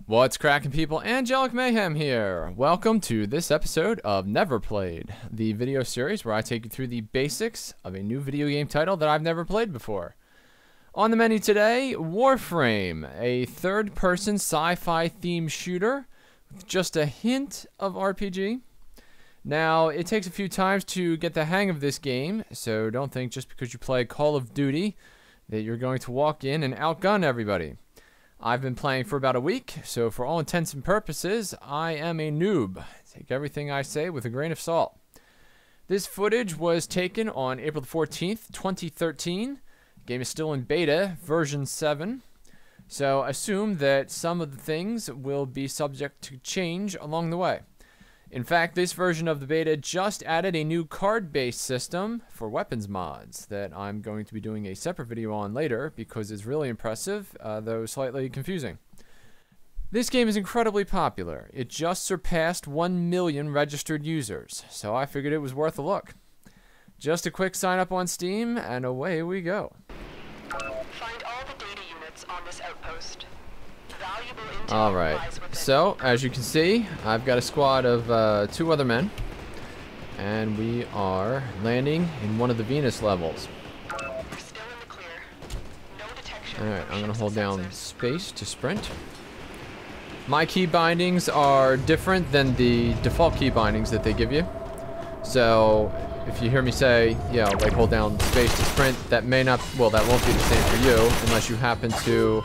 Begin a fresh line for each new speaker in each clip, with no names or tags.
What's cracking, people? Angelic Mayhem here. Welcome to this episode of Never Played, the video series where I take you through the basics of a new video game title that I've never played before. On the menu today, Warframe, a third-person sci-fi themed shooter with just a hint of RPG. Now, it takes a few times to get the hang of this game, so don't think just because you play Call of Duty that you're going to walk in and outgun everybody. I've been playing for about a week, so for all intents and purposes, I am a noob. Take everything I say with a grain of salt. This footage was taken on April the 14th, 2013. The game is still in beta, version 7. So assume that some of the things will be subject to change along the way. In fact, this version of the beta just added a new card-based system for weapons mods that I'm going to be doing a separate video on later because it's really impressive, though slightly confusing. This game is incredibly popular. It just surpassed 1 million registered users, so I figured it was worth a look. Just a quick sign up on Steam, and away we go.
Find all the data units on this outpost.
Alright, so as you can see, I've got a squad of 2 other men, and we are landing in one of the Venus levels. Alright, I'm gonna hold down space to sprint. My key bindings are different than the default key bindings that they give you. So if you hear me say, yeah, like hold down space to sprint, that may not, well, that won't be the same for you unless you happen to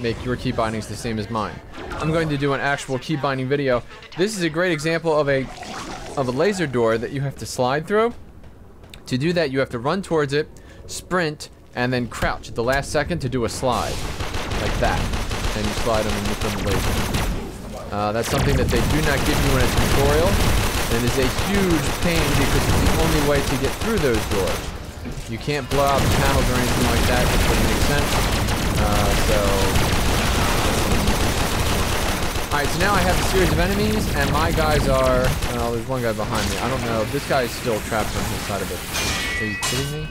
make your key bindings the same as mine. I'm going to do an actual key binding video. This is a great example of a laser door that you have to slide through. To do that, you have to run towards it, sprint, and then crouch at the last second to do a slide. Like that. And you slide underneath the laser. That's something that they do not give you in a tutorial. And it is a huge pain because it's the only way to get through those doors. You can't blow out the panels or anything like that, which wouldn't make sense. Alright, so now I have a series of enemies, and my guys are... well, there's one guy behind me. I don't know. This guy is still trapped on his side of it. Are you kidding me?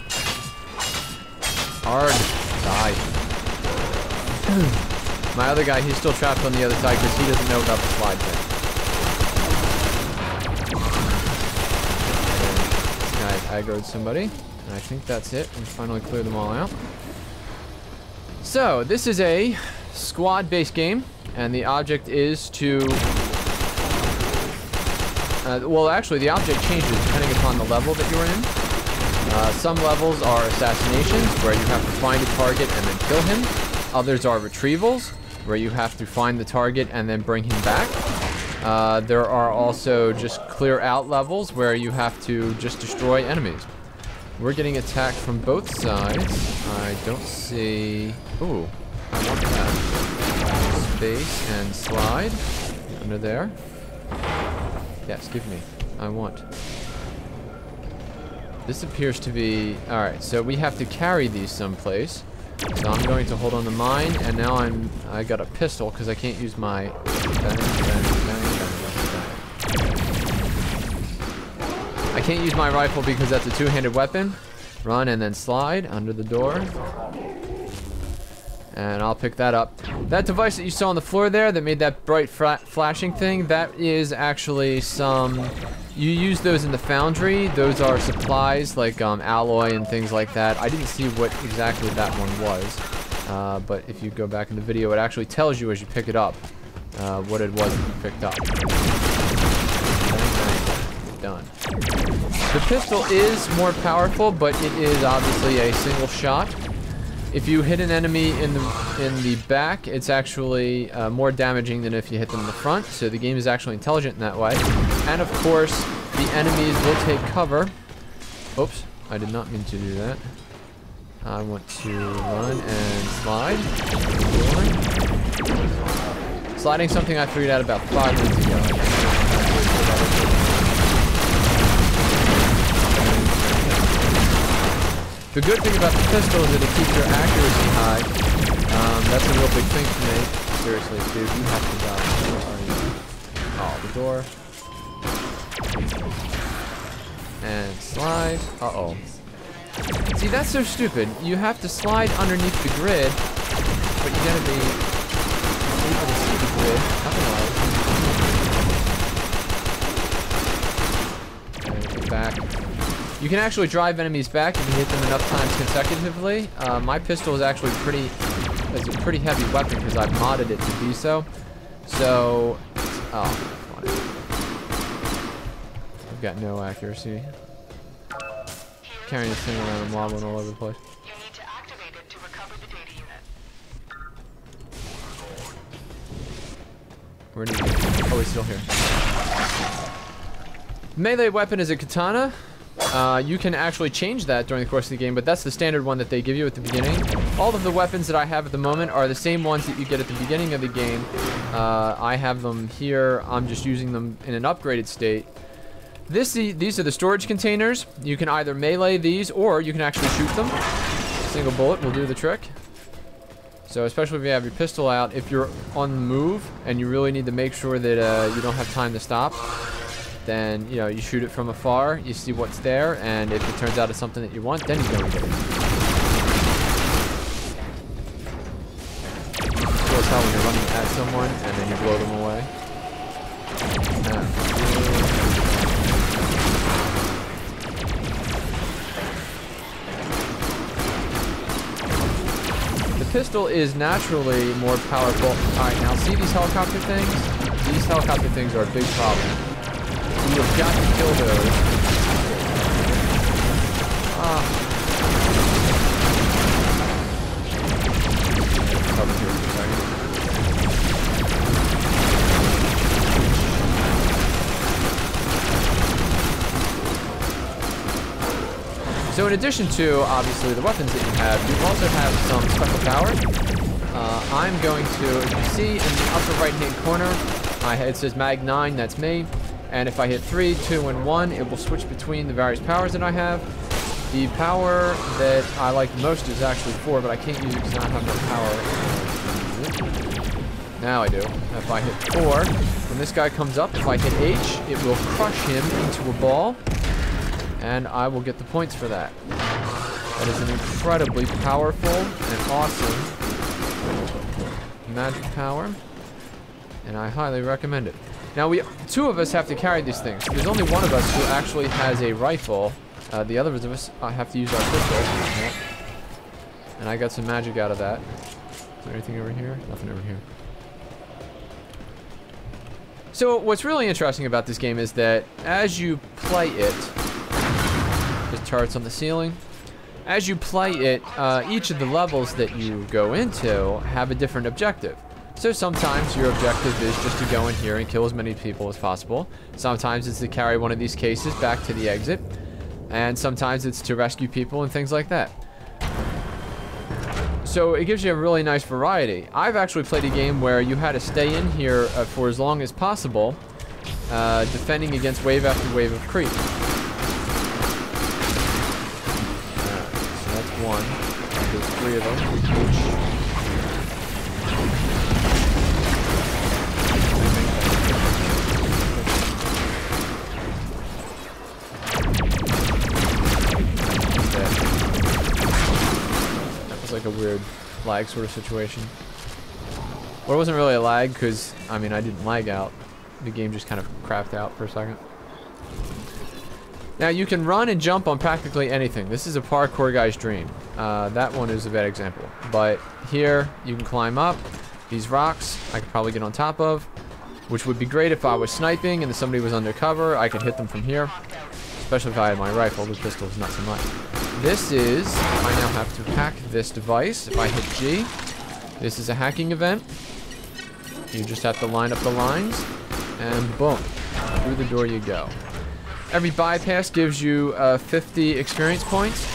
Hard. Die. My other guy, he's still trapped on the other side because he doesn't know about the slide thing. This guy aggroed somebody, and I think that's it. We finally cleared them all out. So, this is a squad-based game, and the object is to... well, actually, the object changes depending upon the level that you're in. Some levels are assassinations, where you have to find a target and then kill him. Others are retrievals, where you have to find the target and then bring him back. There are also just clear-out levels, where you have to just destroy enemies. We're getting attacked from both sides. I don't see... ooh, I want that. Space and slide. Under there. Yes, give me. I want. This appears to be... alright, so we have to carry these someplace. So I'm going to hold on to mine, and now I got a pistol because I can't use my... I can't use my rifle because that's a two-handed weapon. Run and then slide under the door. And I'll pick that up. That device that you saw on the floor there that made that bright flashing thing, that is actually some... you use those in the foundry. Those are supplies like alloy and things like that. I didn't see what exactly that one was. But if you go back in the video, it actually tells you as you pick it up what it was that you picked up. Done. The pistol is more powerful, but it is obviously a single shot. If you hit an enemy in the back, it's actually more damaging than if you hit them in the front. So the game is actually intelligent in that way. And of course, the enemies will take cover. Oops, I did not mean to do that. I want to run and slide. Sliding something I figured out about 5 minutes ago. The good thing about the pistol is that it keeps your accuracy high. That's a real big thing for me. Seriously, dude, you have to die. Where are you? Oh, the door. And slide. Uh-oh. See, that's so stupid. You have to slide underneath the grid, but you gotta be able to see the grid. You can actually drive enemies back if you hit them enough times consecutively. My pistol is actually it's a pretty heavy weapon because I've modded it to be so. So, oh, funny. I've got no accuracy. Carrying this thing around and wobbling all over the place.
You need to activate it to recover the data unit.
Where did he go? Oh, he's still here. Melee weapon is a katana. You can actually change that during the course of the game, but that's the standard one that they give you at the beginning. All of the weapons that I have at the moment are the same ones that you get at the beginning of the game. I have them here. I'm just using them in an upgraded state. These are the storage containers. You can either melee these or you can actually shoot them. Single bullet will do the trick. So especially if you have your pistol out, if you're on the move and you really need to make sure that you don't have time to stop, then you shoot it from afar, you see what's there, and if it turns out it's something that you want, then you go and get it. Cool as hell when you're running at someone and then you blow them away. The pistol is naturally more powerful. Alright, now see these helicopter things? These helicopter things are a big problem. You have got to kill those. Cover here for a second. So in addition to, obviously, the weapons that you have, you also have some special powers. I'm going to, if you see in the upper right-hand corner, it says Mag 9, that's me. And if I hit 3, 2, and 1, it will switch between the various powers that I have. The power that I like the most is actually 4, but I can't use it because I don't have no power. Now I do. If I hit 4, when this guy comes up, if I hit H, it will crush him into a ball. And I will get the points for that. That is an incredibly powerful and awesome magic power. And I highly recommend it. Now, two of us have to carry these things. There's only one of us who actually has a rifle. The others of us have to use our pistol. Yep. And I got some magic out of that. Is there anything over here? Nothing over here. So what's really interesting about this game is that as you play it, there's turrets on the ceiling. As you play it, each of the levels that you go into have a different objective. So sometimes your objective is just to go in here and kill as many people as possible. Sometimes it's to carry one of these cases back to the exit. And sometimes it's to rescue people and things like that. So it gives you a really nice variety. I've actually played a game where you had to stay in here for as long as possible, defending against wave after wave of creep. So that's one. There's 3 of them. Like a weird lag sort of situation. Well, it wasn't really a lag because, I mean, I didn't lag out. The game just kind of crapped out for a second. Now, you can run and jump on practically anything. This is a parkour guy's dream. That one is a bad example. But here, you can climb up. These rocks, I could probably get on top of, which would be great if I was sniping and somebody was undercover. I could hit them from here, especially if I had my rifle. The pistol is not so much. This is, I now have to hack this device. If I hit G, this is a hacking event. You just have to line up the lines, and boom, through the door you go. Every bypass gives you 50 experience points.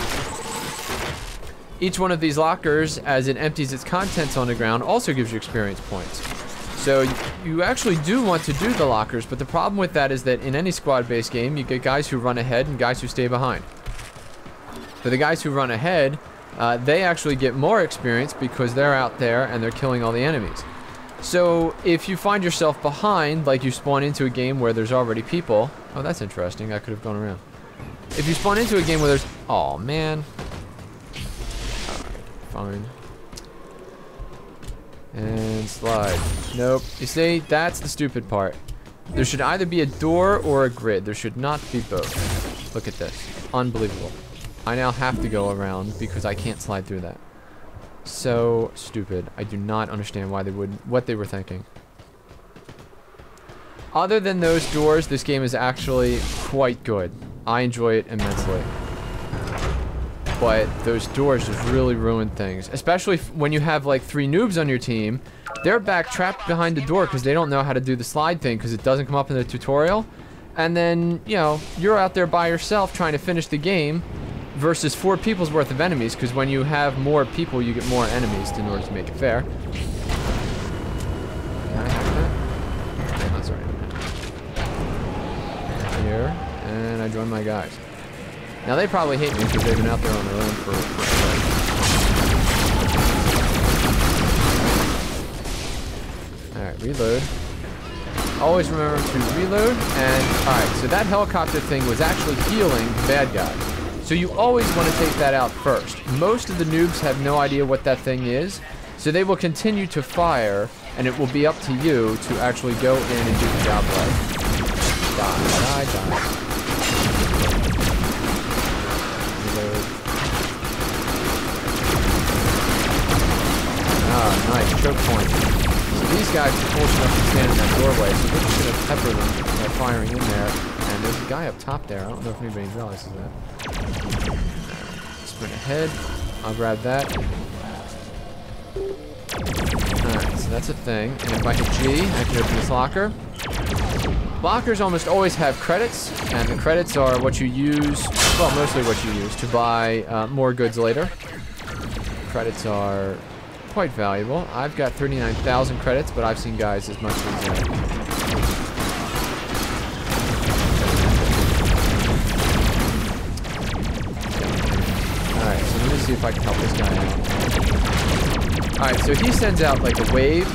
Each one of these lockers, as it empties its contents on the ground, also gives you experience points. So you actually do want to do the lockers, but the problem with that is that in any squad-based game, you get guys who run ahead and guys who stay behind. For the guys who run ahead, they actually get more experience because they're out there and they're killing all the enemies. So if you find yourself behind, like you spawn into a game where there's already people. Oh, that's interesting. I could have gone around. If you spawn into a game where there's... Oh, man. Alright, fine. And slide. Nope. You see, that's the stupid part. There should either be a door or a grid. There should not be both. Look at this. Unbelievable. I now have to go around because I can't slide through that. So stupid. I do not understand why they would, what they were thinking. Other than those doors, this game is actually quite good. I enjoy it immensely. But those doors just really ruin things. Especially when you have like 3 noobs on your team. They're back trapped behind the door because they don't know how to do the slide thing because it doesn't come up in the tutorial. And then, you know, you're out there by yourself trying to finish the game versus 4 people's worth of enemies, because when you have more people, you get more enemies in order to make it fair. Can I have that? Okay, that's alright. Here, and I join my guys. Now they probably hate me because they've been out there on their own for Alright, reload. Always remember to reload, and alright, so that helicopter thing was actually healing the bad guy. So you always want to take that out first. Most of the noobs have no idea what that thing is, so they will continue to fire, and it will be up to you to actually go in and do the job right. Die, die, die. Reload. Ah, nice, choke point. These guys are fortunate enough to stand in that doorway, so we're just going to pepper them by firing in there. And there's a guy up top there. I don't know if anybody realizes that. Sprint ahead. I'll grab that. Alright, so that's a thing. And if I hit G, I can open this locker. Lockers almost always have credits, and the credits are what you use, well, mostly what you use to buy more goods later. Credits are quite valuable. I've got 39,000 credits, but I've seen guys as much as Alright, so let me see if I can help this guy out. Alright, so he sends out like a wave.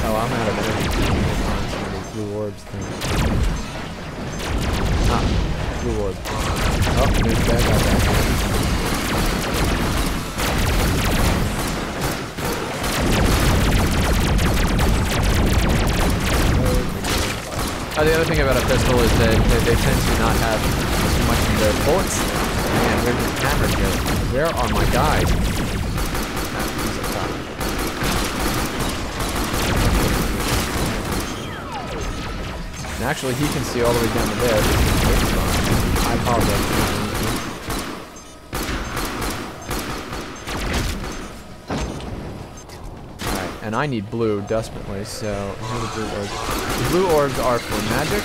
Oh, I'm out of it. Blue orbs thing. Ah. Blue orb. Oh, there's bad guy back here. Oh, the other thing about a pistol is that they tend to not have as much of their bullets. Man, where's the camera here? Where are my guys? He's up top. And actually, he can see all the way down to there. I apologize. Alright, and I need blue desperately, so here are the blue orbs. The blue orbs are for magic.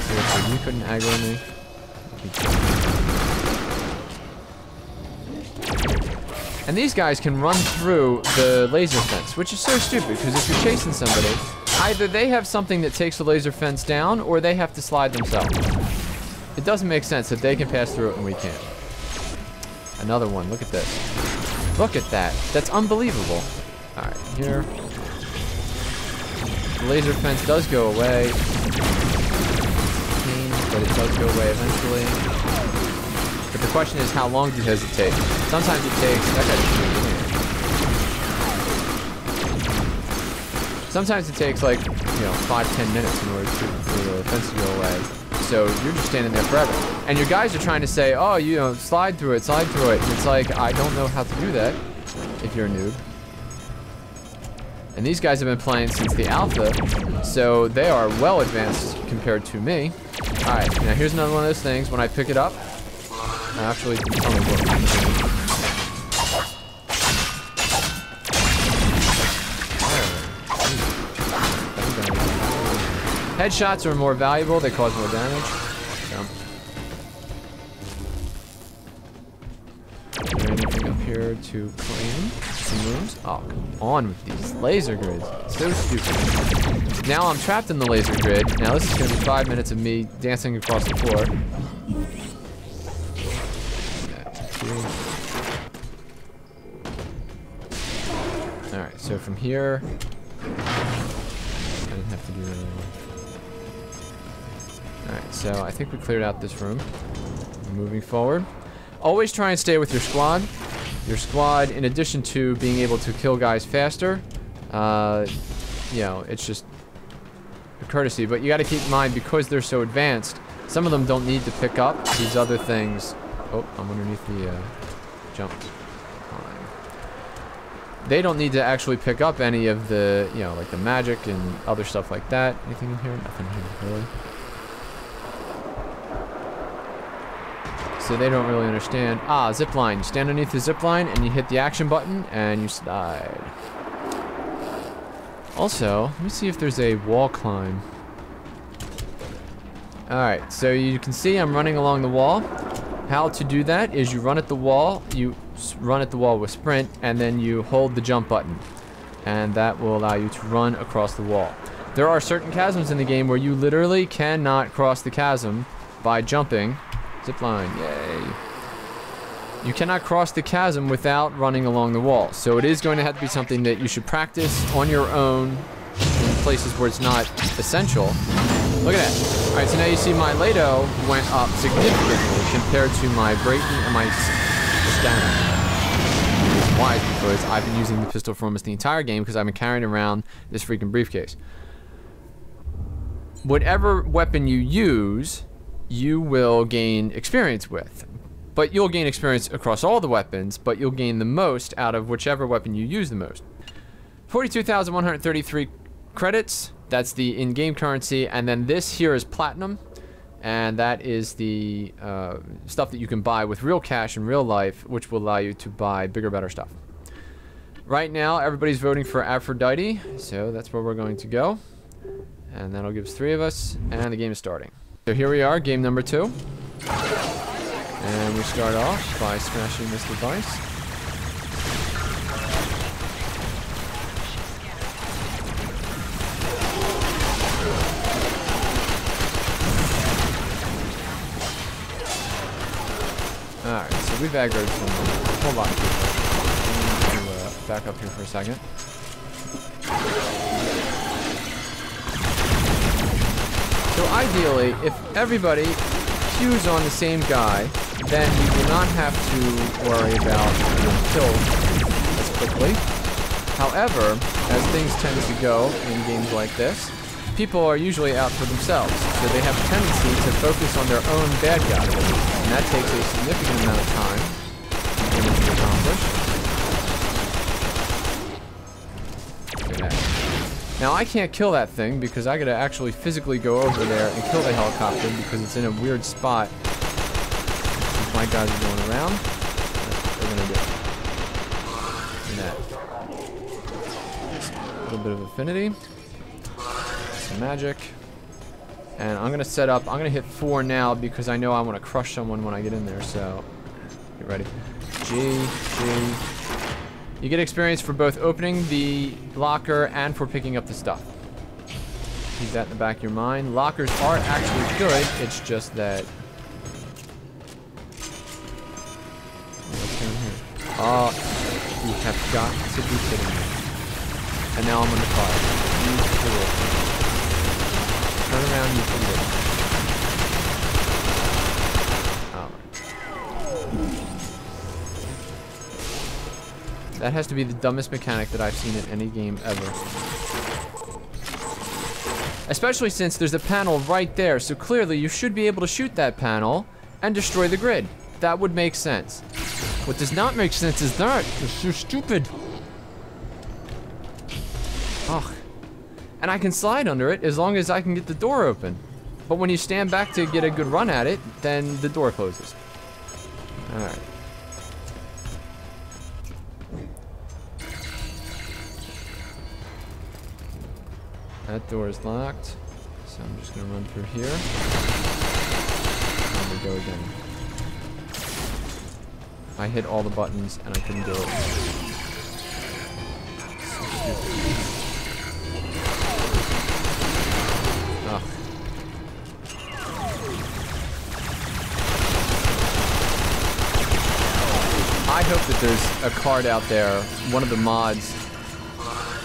Seriously, you couldn't aggro me. And these guys can run through the laser fence, which is so stupid, because if you're chasing somebody, either they have something that takes the laser fence down, or they have to slide themselves. It doesn't make sense that they can pass through it and we can't. Another one, look at this. Look at that, that's unbelievable. Alright, here. The laser fence does go away. But it does go away eventually. But the question is, how long does it take? Sometimes it takes, that guy's sometimes it takes like, you know, 5-10 minutes in order for the fence to go away. So you're just standing there forever. And your guys are trying to say, oh, you know, slide through it. And it's like, I don't know how to do that if you're a noob. And these guys have been playing since the alpha, so they are well advanced compared to me. Alright, now here's another one of those things. When I pick it up, actually, tell me what. Headshots are more valuable, they cause more damage. Jump. Is there anything up here to claim? Some rooms? Oh, come on with these laser grids. So stupid. Now I'm trapped in the laser grid. Now this is going to be 5 minutes of me dancing across the floor. Alright, so from here... I didn't have to do that anymore. Alright, so I think we cleared out this room. Moving forward. Always try and stay with your squad. Your squad, in addition to being able to kill guys faster, You know, it's just a courtesy. But you got to keep in mind, because they're so advanced, some of them don't need to pick up these other things. Oh, I'm underneath the jump line. They don't need to actually pick up any of the, you know, like the magic and other stuff like that. Anything in here? Nothing here, really. So they don't really understand. Ah, zip line. You stand underneath the zip line and you hit the action button and you slide. Also, let me see if there's a wall climb. Alright, so you can see I'm running along the wall. How to do that is you run at the wall, you run at the wall with sprint, and then you hold the jump button. And that will allow you to run across the wall. There are certain chasms in the game where you literally cannot cross the chasm by jumping. Zipline, yay. You cannot cross the chasm without running along the wall. So it is going to have to be something that you should practice on your own in places where it's not essential. Look at that. Alright, so now you see my Lado went up significantly compared to my Brayton and my Scanner. Why? Because I've been using the pistol for almost the entire game because I've been carrying around this freaking briefcase. Whatever weapon you use, you will gain experience with. But you'll gain experience across all the weapons, but you'll gain the most out of whichever weapon you use the most. 42,133 credits. That's the in-game currency, and then this here is platinum, and that is the stuff that you can buy with real cash in real life, which will allow you to buy bigger, better stuff. Right now, everybody's voting for Aphrodite, so that's where we're going to go. And that'll give us 3 of us, and the game is starting. So here we are, game number 2. And we start off by smashing this device. Alright, so we've aggroed some a whole lot of people. I'm going to back up here for a second. So ideally, if everybody queues on the same guy, then you do not have to worry about being killed as quickly. However, as things tend to go in games like this, people are usually out for themselves, so they have a tendency to focus on their own bad guys, and that takes a significant amount of time for them to accomplish. Look at that. Now I can't kill that thing because I gotta actually physically go over there and kill the helicopter because it's in a weird spot. Since my guys are going around, that's what we're gonna do. And that. A little bit of affinity. Some magic. And I'm gonna set up, I'm gonna hit 4 now because I know I wanna crush someone when I get in there, so get ready. G. You get experience for both opening the locker and for picking up the stuff. Keep that in the back of your mind. Lockers are actually good, it's just that... What's down here? Oh, you have got to be kidding me. And now I'm under fire. You fool. Turn around, you fool. That has to be the dumbest mechanic that I've seen in any game ever. Especially since there's a panel right there, so clearly you should be able to shoot that panel and destroy the grid. That would make sense. What does not make sense is that. It's so stupid. Ugh. And I can slide under it as long as I can get the door open. But when you stand back to get a good run at it, then the door closes. Alright. That door is locked, so I'm just gonna run through here. And we go again. I hit all the buttons and I couldn't do it. So stupid. Ugh. I hope that there's a card out there, one of the mods,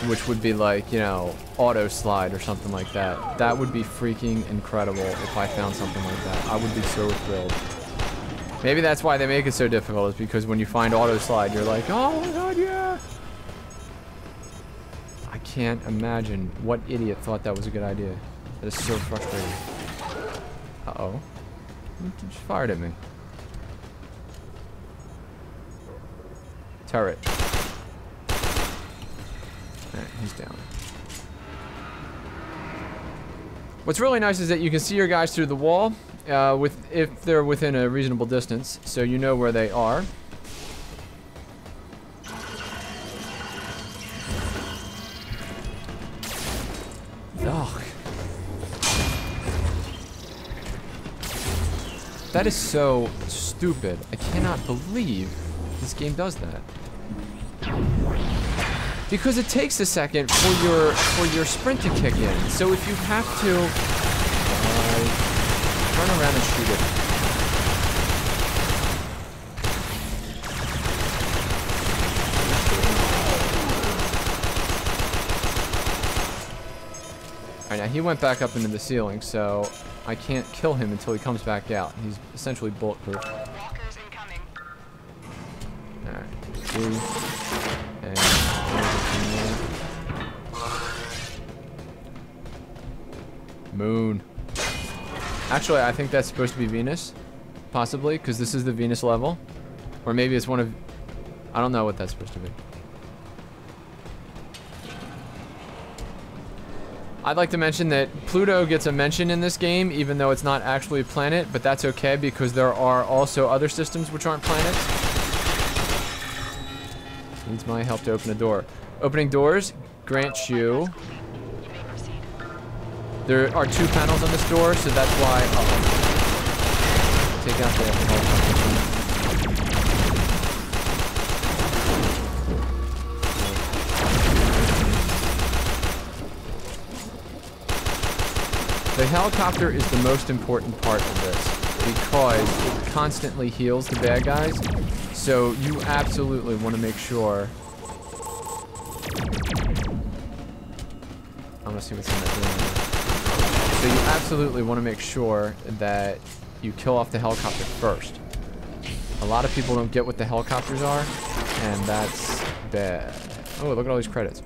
which would be like, you know, auto slide or something like that. That would be freaking incredible if I found something like that. I would be so thrilled. Maybe that's why they make it so difficult, is because when you find auto slide, you're like, oh my god, yeah! I can't imagine what idiot thought that was a good idea. That is so frustrating. Uh-oh. He just fired at me. Turret. Alright, he's down. What's really nice is that you can see your guys through the wall if they're within a reasonable distance, so you know where they are. Ugh. That is so stupid. I cannot believe this game does that. Because it takes a second for your sprint to kick in. So if you have to run around and shoot it. Alright, now he went back up into the ceiling, so I can't kill him until he comes back out. He's essentially bulletproof.
Walkers incoming.
Alright, see. And Moon. Actually, I think that's supposed to be Venus. Possibly, because this is the Venus level. Or maybe it's one of... I don't know what that's supposed to be. I'd like to mention that Pluto gets a mention in this game, even though it's not actually a planet, but that's okay because there are also other systems which aren't planets. Needs my help to open a door. Opening doors grants you...
You may proceed.
There are 2 panels on this door, so that's why... take out the helicopter. The helicopter is the most important part of this because it constantly heals the bad guys. So you absolutely want to make sure. I'm gonna see what's in that room. So you absolutely want to make sure that you kill off the helicopter first. A lot of people don't get what the helicopters are, and that's bad. Oh, look at all these credits.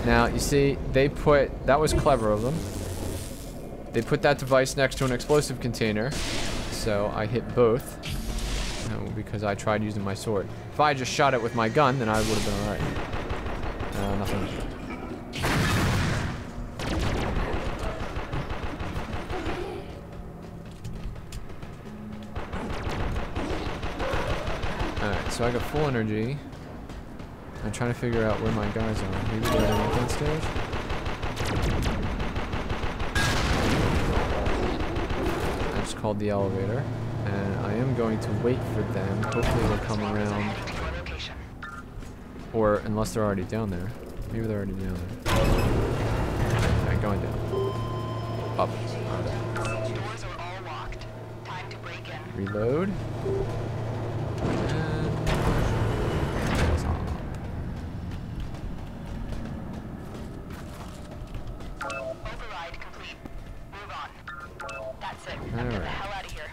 Now, you see, they put... That was clever of them. They put that device next to an explosive container. So I hit both. Because I tried using my sword. If I just shot it with my gun, then I would have been alright. Nothing. Alright, so I got full energy. I'm trying to figure out where my guys are. Maybe they're downstairs. I just called the elevator, and I am going to wait for them. Hopefully they'll come around. Or unless they're already down there. Maybe they're already down there. Alright, going down. Up.
Doors are all locked. Time to break in.
Reload.
Override complete. Move on. That's it. Now
All
get the
right.
hell out of here.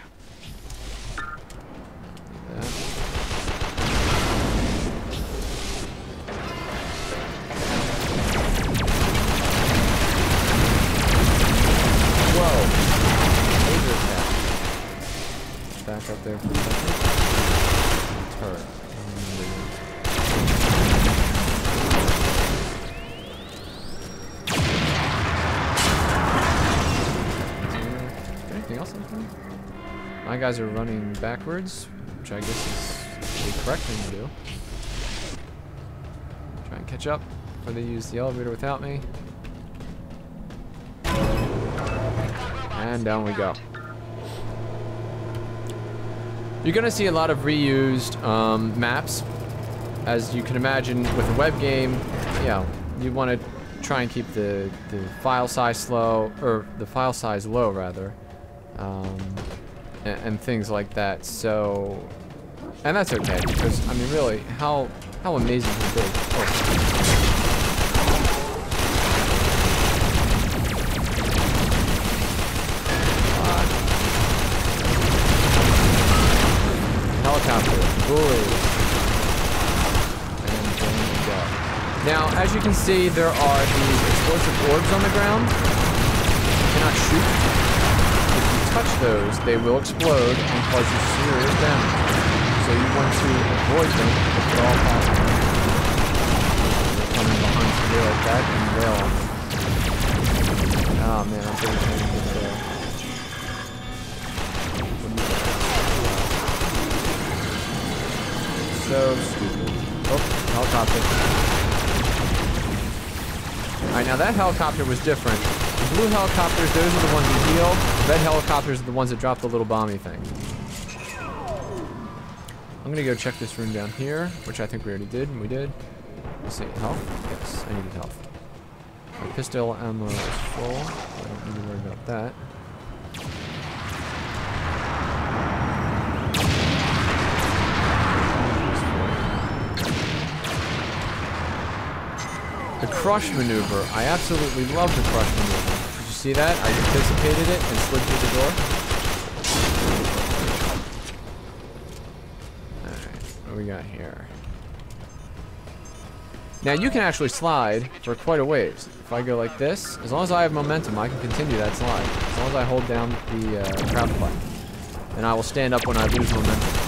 Whoa! Laser attack. Back up there for a second. Turret. Anything else? My guys are running backwards, which I guess is the correct thing to do. Try and catch up before they use the elevator without me. And down we go. You're gonna see a lot of reused maps. As you can imagine, with a web game, you know, you want to try and keep the file size low, or the file size low rather, and things like that. So, and that's okay because I mean, really, how amazing can it be? Oh. Helicopter, boys, and there we go. Now, as you can see, there are these explosive orbs on the ground. You cannot shoot. If you touch those, they will explode and cause you serious damage. So you want to avoid them if at all possible. Coming behind you like that and rail on them. Oh man, I'm pretty trying to get there. So stupid. Oh, helicopter. Alright, now that helicopter was different. The blue helicopters, those are the ones that heal. The red helicopters are the ones that drop the little bomby thing. I'm gonna go check this room down here, which I think we already did, and we did. Let's see, health? Yes, I needed health. My pistol ammo is full. I don't need to worry about that. The crush maneuver. I absolutely love the crush maneuver. Did you see that? I anticipated it and slid through the door. Alright, what do we got here? Now you can actually slide for quite a ways. If I go like this, as long as I have momentum, I can continue that slide. As long as I hold down the crouch button. And I will stand up when I lose momentum.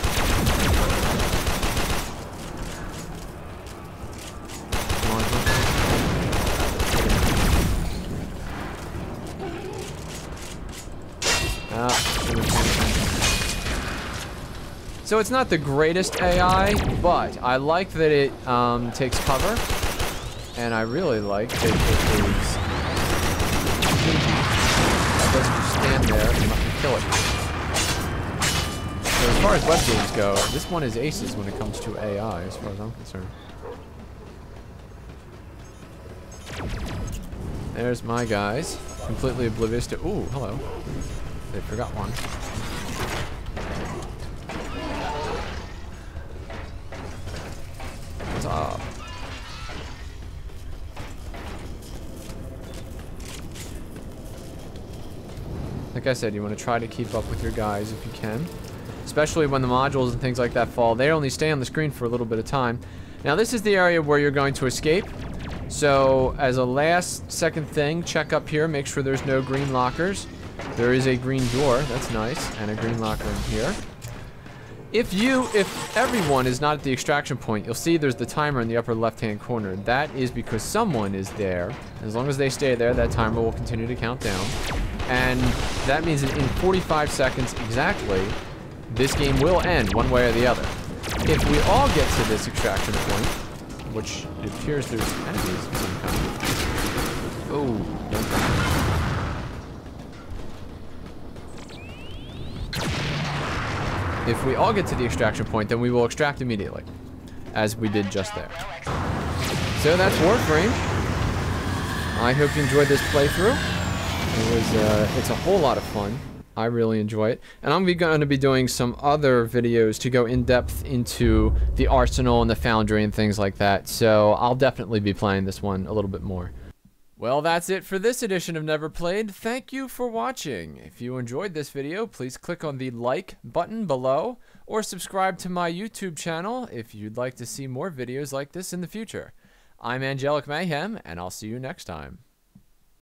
So it's not the greatest AI, but I like that it takes cover, and I really like that it is that doesn't just stand there and let me kill it. So as far as web games go, this one is aces when it comes to AI, as far as I'm concerned. There's my guys, completely oblivious to. Ooh, hello. They forgot one. What's up? Like I said, you want to try to keep up with your guys if you can. Especially when the modules and things like that fall. They only stay on the screen for a little bit of time. Now this is the area where you're going to escape. So as a last second thing, check up here, make sure there's no green lockers. There is a green door, that's nice, and a green locker in here. If everyone is not at the extraction point, you'll see there's the timer in the upper left-hand corner. That is because someone is there. As long as they stay there, that timer will continue to count down. And that means that in 45 seconds exactly, this game will end one way or the other. If we all get to this extraction point, which it appears there's enemies of some kind. Oh, don't die. If we all get to the extraction point, then we will extract immediately, as we did just there. So that's Warframe. I hope you enjoyed this playthrough. It's a whole lot of fun. I really enjoy it. And I'm going to be doing some other videos to go in depth into the arsenal and the foundry and things like that. So I'll definitely be playing this one a little bit more. Well, that's it for this edition of Never Played. Thank you for watching. If you enjoyed this video, please click on the like button below or subscribe to my YouTube channel if you'd like to see more videos like this in the future. I'm Angelic Mayhem, and I'll see you next time.